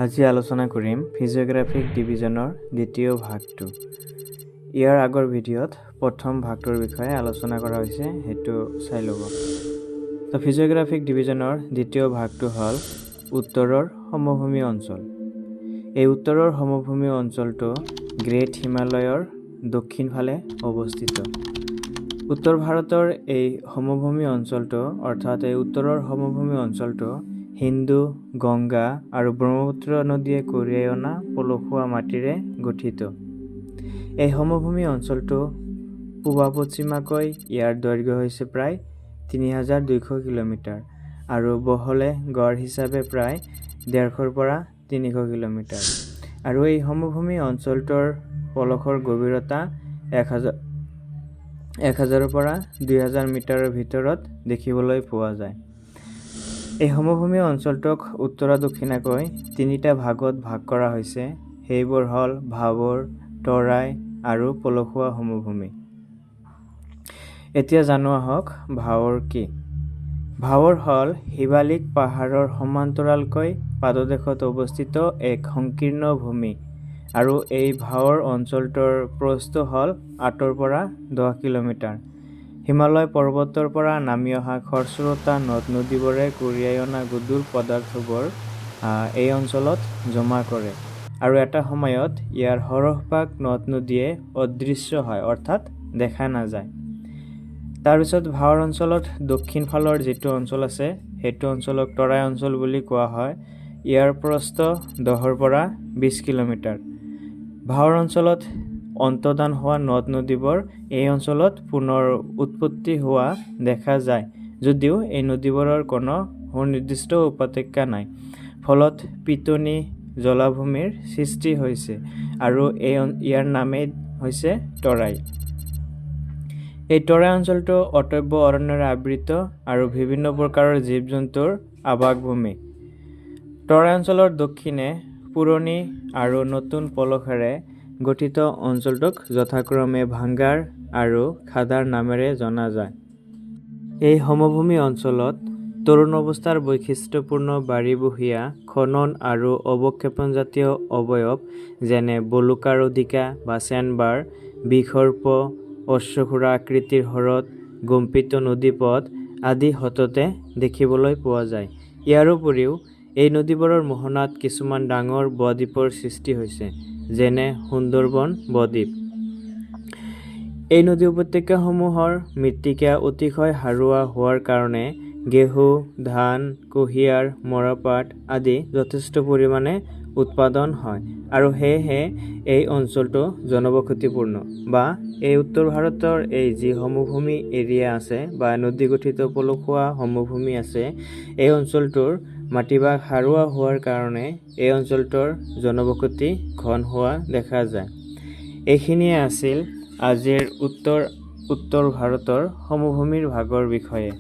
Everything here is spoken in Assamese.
আজি আলোচনা কৰিম ফিজিওগ্ৰাফিক ডিভিজনৰ দ্বিতীয় ভাগটো। ইয়াৰ আগৰ ভিডিঅ'ত প্ৰথম ভাগটোৰ বিষয়ে আলোচনা কৰা হৈছে, সেইটো চাই ল'ব। তো ফিজিওগ্ৰাফিক ডিভিজনৰ দ্বিতীয় ভাগটো হ'ল উত্তৰৰ সমভূমি অঞ্চল। এই উত্তৰৰ সমভূমি অঞ্চলটো গ্ৰেট হিমালয়ৰ দক্ষিণ ফালে অৱস্থিত। উত্তৰ ভাৰতৰ এই সমভূমি অঞ্চলটো অৰ্থাৎ এই উত্তৰৰ সমভূমি অঞ্চলটো হিন্দু, গংগা আৰু ব্ৰহ্মপুত্ৰ নদীয়ে কঢ়িয়াই অনা পলসুৱা মাটিৰে গঠিত। এই সমভূমি অঞ্চলটো পূব-পশ্চিমাকৈ ইয়াৰ দৈৰ্ঘ্য হৈছে প্ৰায় ৩,২০০ কিলোমিটাৰ আৰু বহলে গড় হিচাপে প্ৰায় ১৫০ পৰা ৩০০ কিলোমিটাৰ। আৰু এই সমভূমি অঞ্চলটোৰ পলসৰ গভীৰতা ১,০০০ পৰা ২,০০০ মিটাৰৰ ভিতৰত দেখিবলৈ পোৱা যায়। এই সমভূমি অঞ্চলটোক উত্তৰ-দক্ষিণাকৈ তিনিটা ভাগত ভাগ কৰা হৈছে। সেইবোৰ হ'ল ভাৱৰ, তৰাই আৰু পলসুৱা সমভূমি। এতিয়া জানো আহক ভাৱৰ কি। ভাৱৰ হ'ল শিৱালিক পাহাৰৰ সমান্তৰালকৈ পাদদেশত অৱস্থিত এক সংকীৰ্ণ ভূমি আৰু এই ভাৱৰ অঞ্চলটোৰ প্ৰস্থ হ'ল ৮ পৰা ১০ কিলোমিটাৰ। হিমালয় পৰ্বতৰ পৰা নামি অহা খৰস্ৰোতা নদ-নদীবোৰে কঢ়িয়াই অনা গধুৰ পদাৰ্থবোৰ এই অঞ্চলত জমা কৰে আৰু এটা সময়ত ইয়াৰ সৰহভাগ নদ-নদীয়ে অদৃশ্য হয়, অৰ্থাৎ দেখা নাযায়। তাৰপিছত ভাৱৰ অঞ্চলত দক্ষিণ ফালৰ যিটো অঞ্চল আছে সেইটো অঞ্চলক তৰাই অঞ্চল বুলি কোৱা হয়। ইয়াৰ প্ৰস্থ ১০ পৰা ২০ কিলোমিটাৰ। ভাৱৰ অঞ্চলত অন্তৰ্ধান হোৱা নদ-নদীবোৰ এই অঞ্চলত পুনৰ উৎপত্তি হোৱা দেখা যায়, যদিও এই নদীবোৰৰ কোনো সুনিৰ্দিষ্ট উপত্যকা নাই। ফলত পিতনি জলাভূমিৰ সৃষ্টি হৈছে আৰু ইয়াৰ নামেই হৈছে তৰাই। এই তৰাই অঞ্চলটো অটব্য অৰণ্যৰে আবৃত আৰু বিভিন্ন প্ৰকাৰৰ জীৱ-জন্তুৰ আৱাসভূমি। তৰাই অঞ্চলৰ দক্ষিণে পুৰণি আৰু নতুন পলসেৰে গঠিত অঞ্চলটোক যথাক্ৰমে ভাঙ্গাৰ আৰু খাদাৰ নামেৰে জনা যায়। এই সমভূমি অঞ্চলত তৰুণ অৱস্থাৰ বৈশিষ্ট্যপূৰ্ণ বাৰিবহীয়া খনন আৰু অৱক্ষেপণজাতীয় অৱয়ব যেনে বলুকাৰুধিকা বা চেনবাৰ, বিষৰ্প, অশ্বক্ষুৰা আকৃতিৰ হ্ৰদ, গম্পিত নদীপথ আদি সততে দেখিবলৈ পোৱা যায়। ইয়াৰ উপৰিও এই নদীবোৰৰ মোহনাত কিছুমান ডাঙৰ ব-দ্বীপৰ সৃষ্টি হৈছে, যেনে সুন্দৰবন ব-দ্বীপ। এই নদী উপত্যকাসমূহৰ মৃত্তিকা অতিশয় সাৰুৱা হোৱাৰ কাৰণে ঘেঁহু, ধান, কুঁহিয়াৰ, মৰাপাট আদি যথেষ্ট পৰিমাণে উৎপাদন হয় আৰু সেয়েহে এই অঞ্চলটো জনবসতিপূৰ্ণ। বা এই উত্তৰ ভাৰতৰ এই যি সমভূমি এৰিয়া আছে বা নদী গঠিত পলসুৱা সমভূমি আছে, এই অঞ্চলটোৰ মাটিভাগ সাৰুৱা হোৱাৰ কাৰণে এই অঞ্চলটোৰ জনবসতি ঘন হোৱা দেখা যায়। এইখিনিয়ে আছিল আজিৰ উত্তৰ ভাৰতৰ সমভূমিৰ ভাগৰ বিষয়ে।